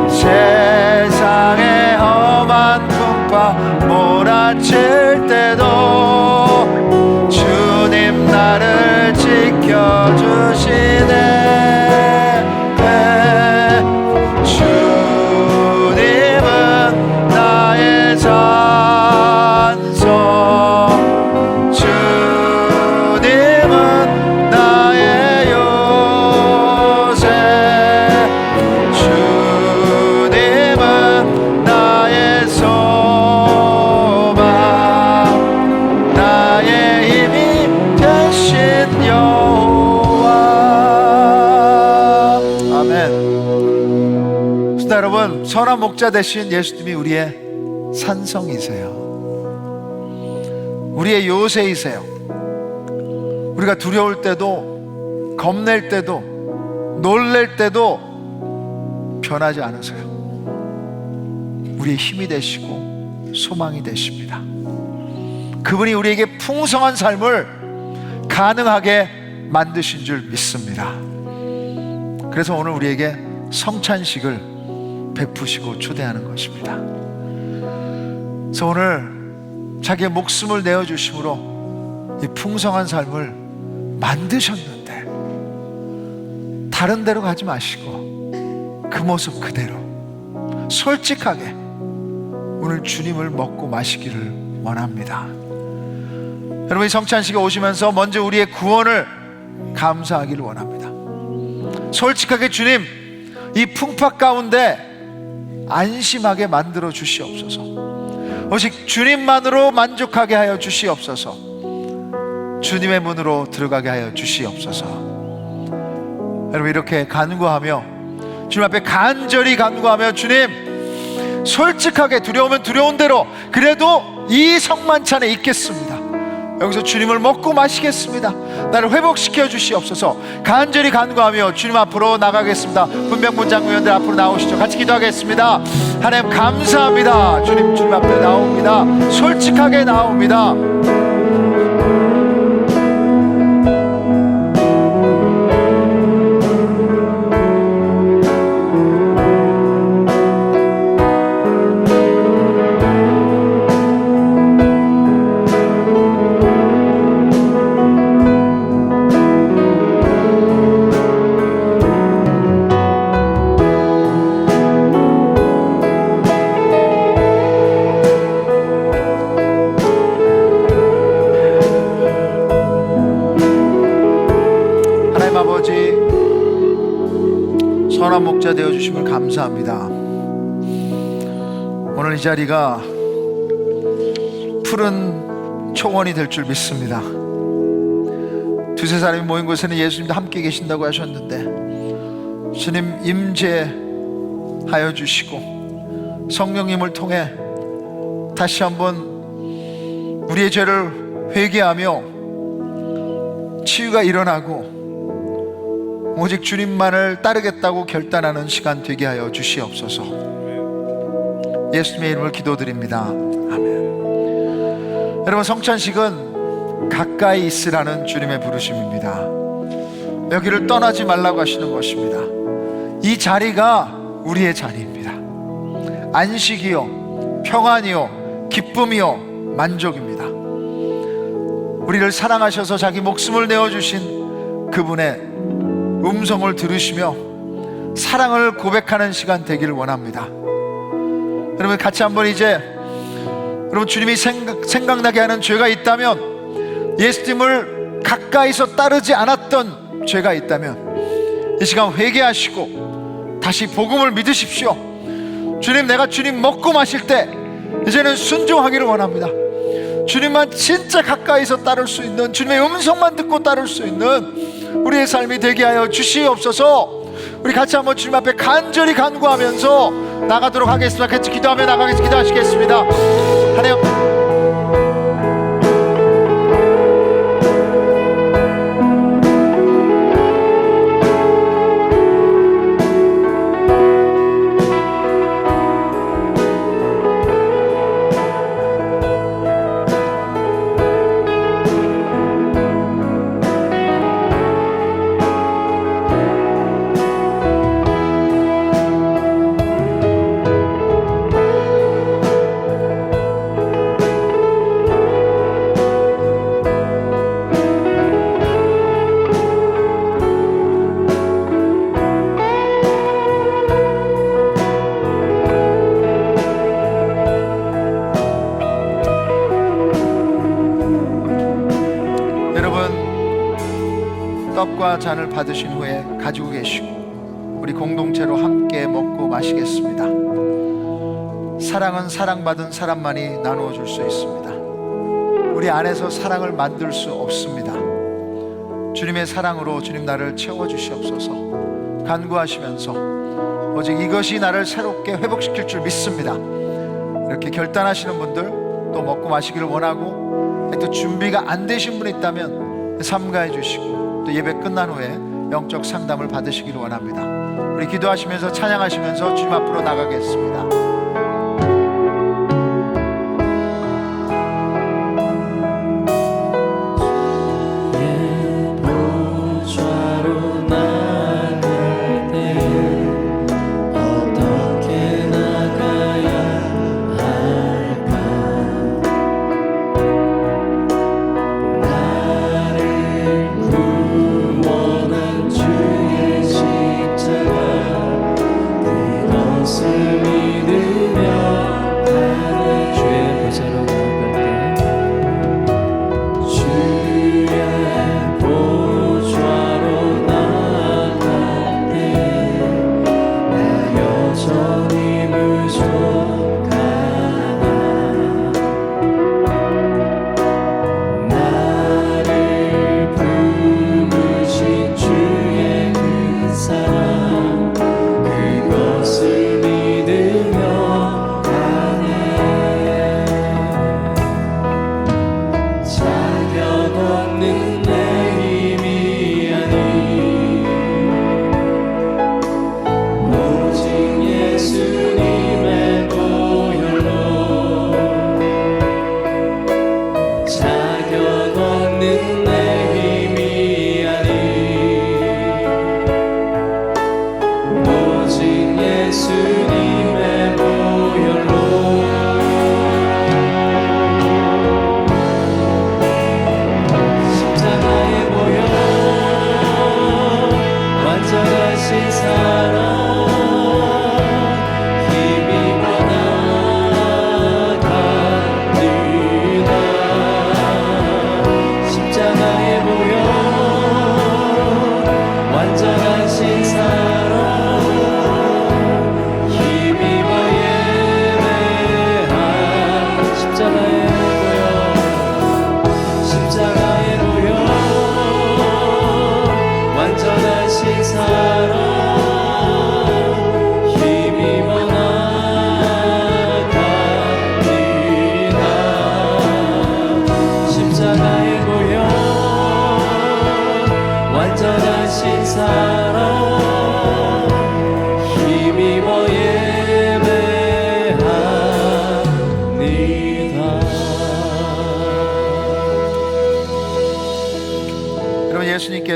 세상의 험한 풍파 몰아칠 때도 주님 나를 지켜주시네. 주님은 나의 산성, 주님은 나의 요새, 주님은 나의 소망, 나의 힘이 되신 여호와. 아멘. 그래서 여러분, 선한 목자 되신 예수님이 우리의 산성이세요. 우리의 요새이세요. 우리가 두려울 때도, 겁낼 때도, 놀랄 때도 변하지 않으세요. 우리의 힘이 되시고 소망이 되십니다. 그분이 우리에게 풍성한 삶을 가능하게 만드신 줄 믿습니다. 그래서 오늘 우리에게 성찬식을 베푸시고 초대하는 것입니다. 그래서 오늘 자기의 목숨을 내어주심으로 이 풍성한 삶을 만드셨는데 다른 데로 가지 마시고 그 모습 그대로 솔직하게 오늘 주님을 먹고 마시기를 원합니다. 여러분, 이 성찬식에 오시면서 먼저 우리의 구원을 감사하기를 원합니다. 솔직하게 주님, 이 풍파 가운데 안심하게 만들어 주시옵소서. 오직 주님만으로 만족하게 하여 주시옵소서. 주님의 문으로 들어가게 하여 주시옵소서. 여러분, 이렇게 간구하며 주님 앞에 간절히 간구하며, 주님, 솔직하게 두려우면 두려운 대로 그래도 이 성만찬에 있겠습니다. 여기서 주님을 먹고 마시겠습니다. 나를 회복시켜 주시옵소서. 간절히 간구하며 주님 앞으로 나가겠습니다. 분명부 장로님들 앞으로 나오시죠. 같이 기도하겠습니다. 하나님 감사합니다. 주님 앞에 나옵니다. 솔직하게 나옵니다. 선한 목자 되어주심을 감사합니다. 오늘 이 자리가 푸른 초원이 될 줄 믿습니다. 두세 사람이 모인 곳에는 예수님도 함께 계신다고 하셨는데, 주님 임재하여 주시고 성령님을 통해 다시 한번 우리의 죄를 회개하며 치유가 일어나고 오직 주님만을 따르겠다고 결단하는 시간 되게 하여 주시옵소서. 예수님의 이름을 기도드립니다. 아멘. 여러분, 성찬식은 가까이 있으라는 주님의 부르심입니다. 여기를 떠나지 말라고 하시는 것입니다. 이 자리가 우리의 자리입니다. 안식이요, 평안이요, 기쁨이요, 만족입니다. 우리를 사랑하셔서 자기 목숨을 내어주신 그분의 음성을 들으시며 사랑을 고백하는 시간 되기를 원합니다. 여러분, 같이 한번 이제 여러분, 주님이 생각나게 하는 죄가 있다면, 예수님을 가까이서 따르지 않았던 죄가 있다면 이 시간 회개하시고 다시 복음을 믿으십시오. 주님, 내가 주님 먹고 마실 때 이제는 순종하기를 원합니다. 주님만 진짜 가까이서 따를 수 있는, 주님의 음성만 듣고 따를 수 있는 우리의 삶이 되게 하여 주시옵소서. 우리 같이 한번 주님 앞에 간절히 간구하면서 나가도록 하겠습니다. 같이 기도하며 기도하시겠습니다. 하나님, 떡과 잔을 받으신 후에 가지고 계시고 우리 공동체로 함께 먹고 마시겠습니다. 사랑은 사랑받은 사람만이 나누어 줄 수 있습니다. 우리 안에서 사랑을 만들 수 없습니다. 주님의 사랑으로 주님 나를 채워주시옵소서 간구하시면서 오직 이것이 나를 새롭게 회복시킬 줄 믿습니다. 이렇게 결단하시는 분들, 또 먹고 마시기를 원하고 또 준비가 안 되신 분이 있다면 삼가해 주시고, 또 예배 끝난 후에 영적 상담을 받으시기를 원합니다. 우리 기도하시면서 찬양하시면서 주님 앞으로 나가겠습니다.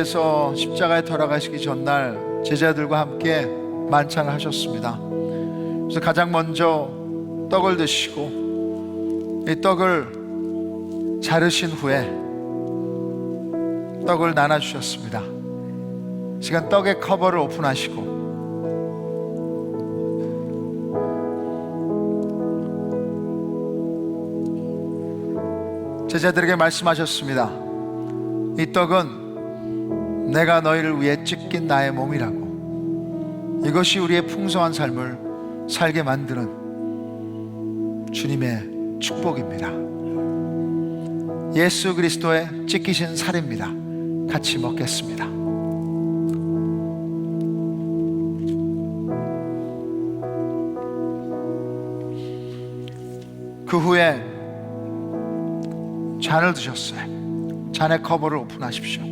예수님께서 십자가에 돌아가시기 전날 제자들과 함께 만찬을 하셨습니다. 그래서 가장 먼저 떡을 드시고 이 떡을 자르신 후에 떡을 나눠주셨습니다. 시간 떡의 커버를 오픈하시고 제자들에게 말씀하셨습니다. 이 떡은 내가 너희를 위해 찢긴 나의 몸이라고. 이것이 우리의 풍성한 삶을 살게 만드는 주님의 축복입니다. 예수 그리스도의 찢기신 살입니다. 같이 먹겠습니다. 그 후에 잔을 드셨어요. 잔의 커버를 오픈하십시오.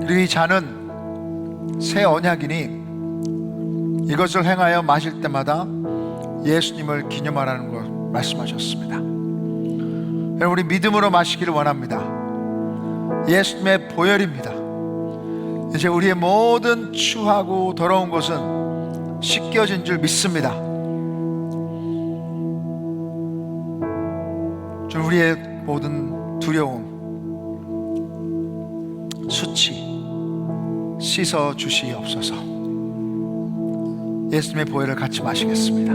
그리고 이 잔은 새 언약이니 이것을 행하여 마실 때마다 예수님을 기념하라는 걸 말씀하셨습니다. 여러분, 우리 믿음으로 마시기를 원합니다. 예수님의 보혈입니다. 이제 우리의 모든 추하고 더러운 것은 씻겨진 줄 믿습니다. 주 우리의 모든 두려움, 수치 씻어 주시옵소서. 예수님의 보혈을 같이 마시겠습니다.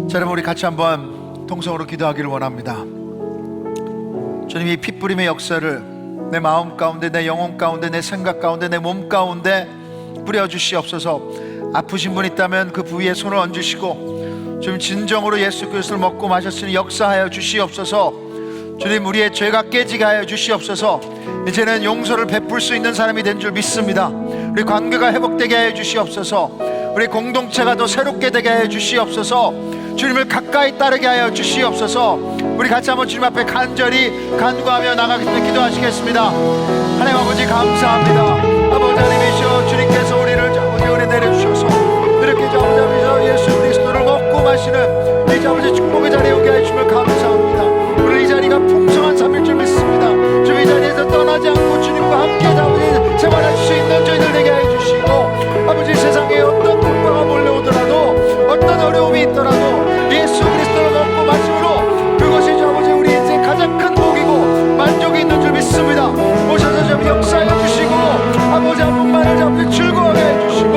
자, 여러분, 우리 같이 한번 통성으로 기도하기를 원합니다. 주님, 이 핏부림의 역사를 내 마음 가운데, 내 영혼 가운데, 내 생각 가운데, 내 몸 가운데 뿌려주시옵소서. 아프신 분 있다면 그 부위에 손을 얹으시고 주님, 진정으로 예수 그리스도를 먹고 마셨으니 역사하여 주시옵소서. 주님, 우리의 죄가 깨지게 하여 주시옵소서. 이제는 용서를 베풀 수 있는 사람이 된 줄 믿습니다. 우리 관계가 회복되게 하여 주시옵소서. 우리 공동체가 더 새롭게 되게 하여 주시옵소서. 주님을 가까이 따르게 하여 주시옵소서. 우리 같이 한번 주님 앞에 간절히 간구하며 나가겠습니다. 기도하시겠습니다. 하나님 아버지, 감사합니다. 아버지 하나님이시여, 주님께서 우리를 자우리 내려주셔서 이렇게 아버지 예수 그리스도를 먹고 마시는 이 아버지 축복의 자리에 오게 해주시면 감사합니다. 우리 이 자리가 풍성한 삶일 줄 믿습니다. 주님, 이 자리에서 떠나지 않고 주님과 함께 아버지 생활할 수 있는 저희들 되게 해주시고, 아버지 세상에 어떤 풍파가 몰려오더라도 어떤 어려움이 있더라도 예수 그리스도를 먹고 마심으로 그것이 아버지 우리 인생 가장 큰 복이고 만족이 있는 줄 믿습니다. 오셔서 좀 역사해 주시고 아버지 한 분만을 잡고 즐거워하게 해주시고,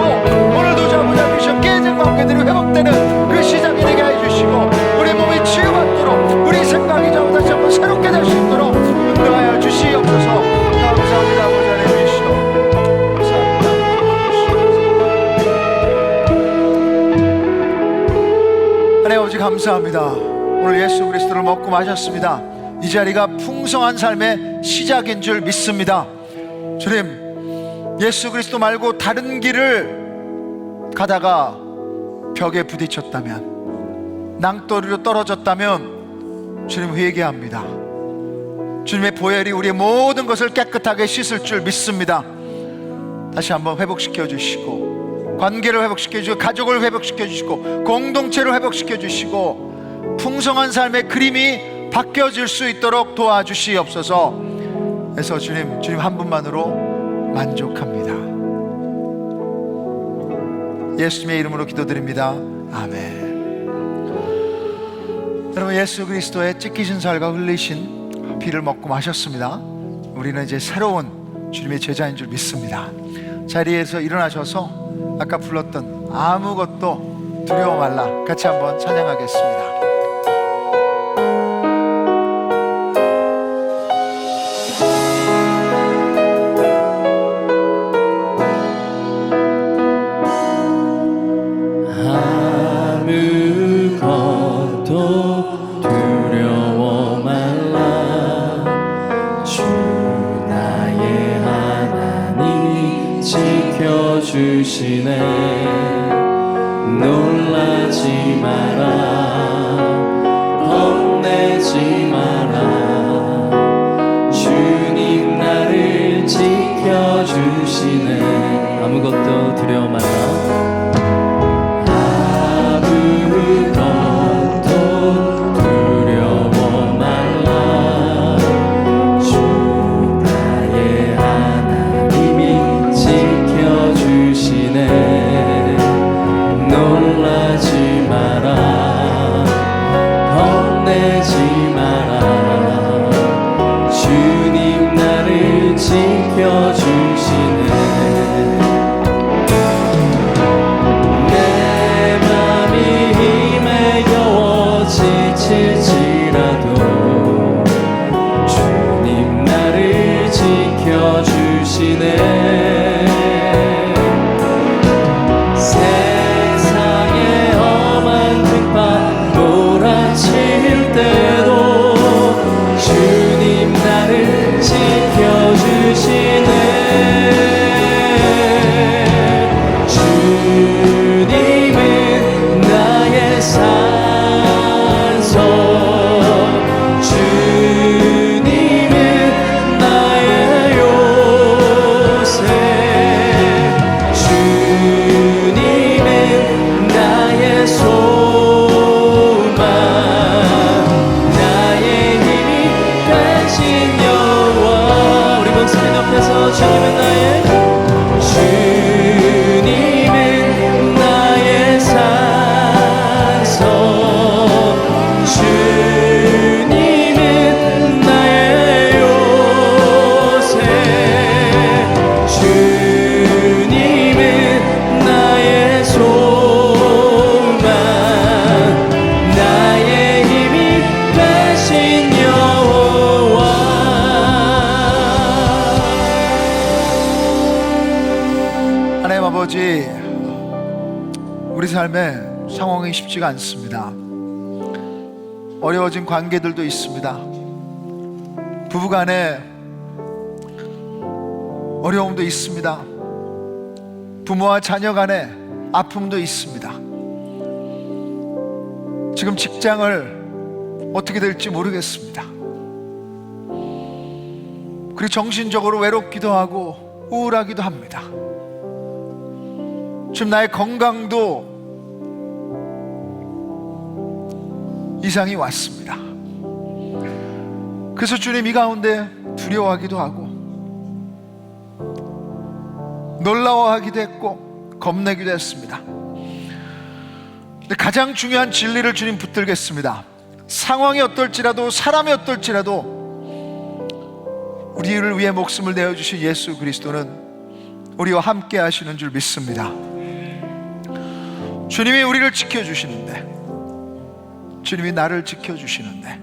오늘도 아버지 깨진 관계들이 회복되는 그 시작이 되게 해주시고, 우리 몸이 치유받도록 우리 생각이 다시 한번 새롭게 될 수 있도록 인도하여 주시옵소서. 감사합니다. 아버지 하나님이시여, 감사합니다. 하나님 아버지, 감사합니다. 오늘 예수 그리스도를 먹고 마셨습니다. 이 자리가 풍성한 삶의 시작인 줄 믿습니다. 주님, 예수 그리스도 말고 다른 길을 가다가 벽에 부딪혔다면, 낭떠러리로 떨어졌다면 주님 회개합니다. 주님의 보혈이 우리의 모든 것을 깨끗하게 씻을 줄 믿습니다. 다시 한번 회복시켜 주시고, 관계를 회복시켜 주시고, 가족을 회복시켜 주시고, 공동체를 회복시켜 주시고, 풍성한 삶의 그림이 바뀌어질 수 있도록 도와주시옵소서. 그래서 주님 한 분만으로 만족합니다. 예수님의 이름으로 기도드립니다. 아멘. 여러분, 예수 그리스도의 찢기신 살과 흘리신 피를 먹고 마셨습니다. 우리는 이제 새로운 주님의 제자인 줄 믿습니다. 자리에서 일어나셔서 아까 불렀던 아무것도 두려워 말라 같이 한번 찬양하겠습니다. 주시네. 놀라지 마라, 겁내지 마라. 주님 나를 지켜주시네. 아무것도 지켜주시네. 내 맘이 힘에 겨워 지칠지라도 주님 나를 지켜주시네. 세상의 험한 등판 몰아칠 때도 주님 나를 지켜주시네. 주님은 나의 산성, 주님은 나의 요새, 주님은 나의 소망, 나의 힘이 되신 여호와. 우리 목사님 옆에서 주님은 나의 산성, 주님은 나의 요새, 주님은 나의 소망, 나의 힘이 되신 여호와. 하나님 아버지, 우리 삶에 상황이 쉽지가 않습니다. 어려워진 관계들도 있습니다. 부부간에 어려움도 있습니다. 부모와 자녀 간에 아픔도 있습니다. 지금 직장을 어떻게 될지 모르겠습니다. 그리고 정신적으로 외롭기도 하고 우울하기도 합니다. 지금 나의 건강도 이상이 왔습니다. 그래서 주님 이 가운데 두려워하기도 하고 놀라워하기도 했고 겁내기도 했습니다. 근데 가장 중요한 진리를 주님 붙들겠습니다. 상황이 어떨지라도 사람이 어떨지라도 우리를 위해 목숨을 내어주신 예수 그리스도는 우리와 함께 하시는 줄 믿습니다. 주님이 우리를 지켜주시는데, 주님이 나를 지켜주시는데,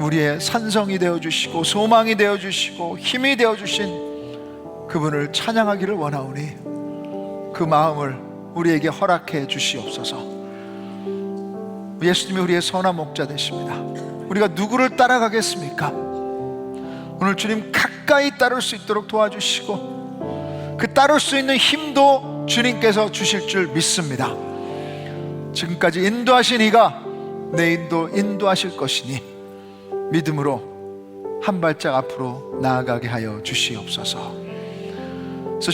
우리의 산성이 되어주시고 소망이 되어주시고 힘이 되어주신 그분을 찬양하기를 원하오니 그 마음을 우리에게 허락해 주시옵소서. 예수님이 우리의 선한 목자 되십니다. 우리가 누구를 따라가겠습니까? 오늘 주님 가까이 따를 수 있도록 도와주시고 그 따를 수 있는 힘도 주님께서 주실 줄 믿습니다. 지금까지 인도하신 이가 내 인도하실 것이니 믿음으로 한 발짝 앞으로 나아가게 하여 주시옵소서. 그래서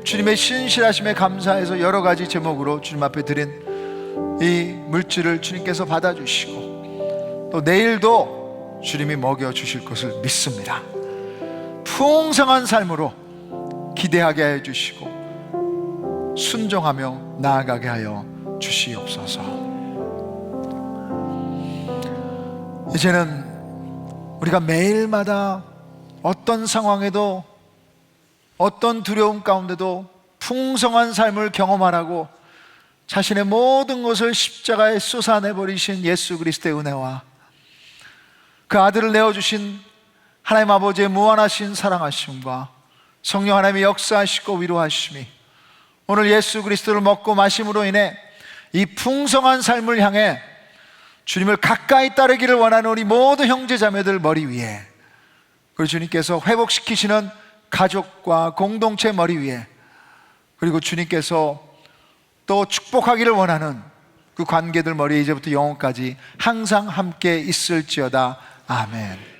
주님의 신실하심에 감사해서 여러 가지 제목으로 주님 앞에 드린 이 물질을 주님께서 받아주시고 또 내일도 주님이 먹여주실 것을 믿습니다. 풍성한 삶으로 기대하게 하여 주시고 순종하며 나아가게 하여 주시옵소서. 이제는 우리가 매일마다 어떤 상황에도 어떤 두려움 가운데도 풍성한 삶을 경험하라고 자신의 모든 것을 십자가에 쏟아내버리신 예수 그리스도의 은혜와 그 아들을 내어주신 하나님 아버지의 무한하신 사랑하심과 성령 하나님의 역사하시고 위로하심이 오늘 예수 그리스도를 먹고 마심으로 인해 이 풍성한 삶을 향해 주님을 가까이 따르기를 원하는 우리 모든 형제자매들 머리 위에, 그리고 주님께서 회복시키시는 가족과 공동체 머리 위에, 그리고 주님께서 또 축복하기를 원하는 그 관계들 머리에 이제부터 영원까지 항상 함께 있을지어다. 아멘.